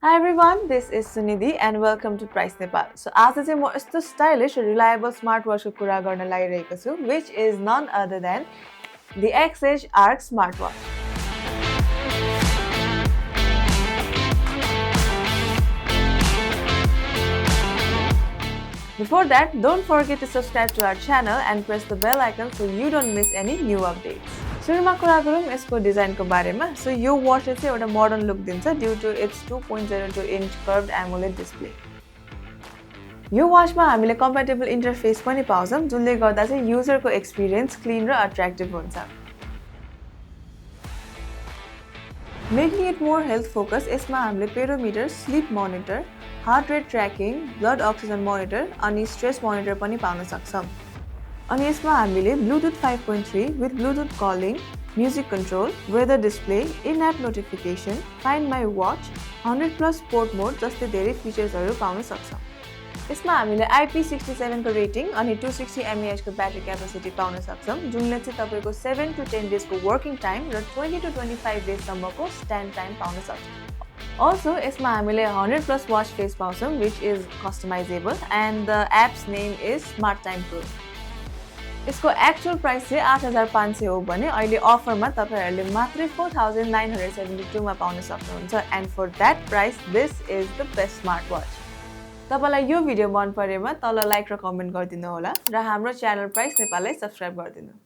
Hi everyone, this is Sunidhi and welcome to Price Nepal. So आज चाहिँ म यस्तो stylish reliable smartwatch को कुरा गर्न लागिरहेको छु, which is none other than the X-Edge Arc Smartwatch. Before that, don't forget to subscribe to our channel and press the bell icon so you don't miss any new updates. सुरुमा कुरा गरौँ यसको डिजाइनको बारेमा. सो यो वाचले चाहिँ एउटा मोडर्न लुक दिन्छ due to its 2.02 inch curved AMOLED display. यो वाचमा हामीले कम्प्याटेबल इन्टरफेस पनि पाउँछौं जुनले गर्दा चाहिँ युजरको एक्सपिरियन्स क्लीन र अट्र्याक्टिभ हुन्छ. Making it more health focus यसमा हामीले barometer, sleep monitor, heart rate tracking, blood oxygen monitor अनि स्ट्रेस मोनिटर पनि पाउन सक्छौं. अनि यसमा हामीले Bluetooth 5.3 with Bluetooth calling, music control, weather display, in app notification, find my watch, 100+ sport mode जस्तै धेरै फिचर्सहरू पाउन सक्छौं. यसमा हामीले IP67 को रेटिङ अनि 260 mAh को ब्याट्री क्यापेसिटी पाउन सक्छौं जुनले चाहिँ तपाईको 7 to 10 डेज को वर्किङ टाइम र 20 to 25 डेज सम्मको स्ट्यान्ड टाइम पाउन सक्छौं. Also, यसमा हामीले 100+ watch face पाउँछौं which is customizable and the app's name is Smart Time Pro. यसको एक्चुअल प्राइस चाहिँ 8500 हो भने अहिले अफरमा तपाईहरुले मात्रै 4972 मा पाउन सक्नुहुन्छ and for that price this is the best smartwatch. तपाईलाई यो भिडियो मन परेमा तल लाइक र कमेन्ट गर्दिनु होला र हाम्रो च्यानल प्राइस नेपाललाई सब्स्क्राइब गर्दिनु.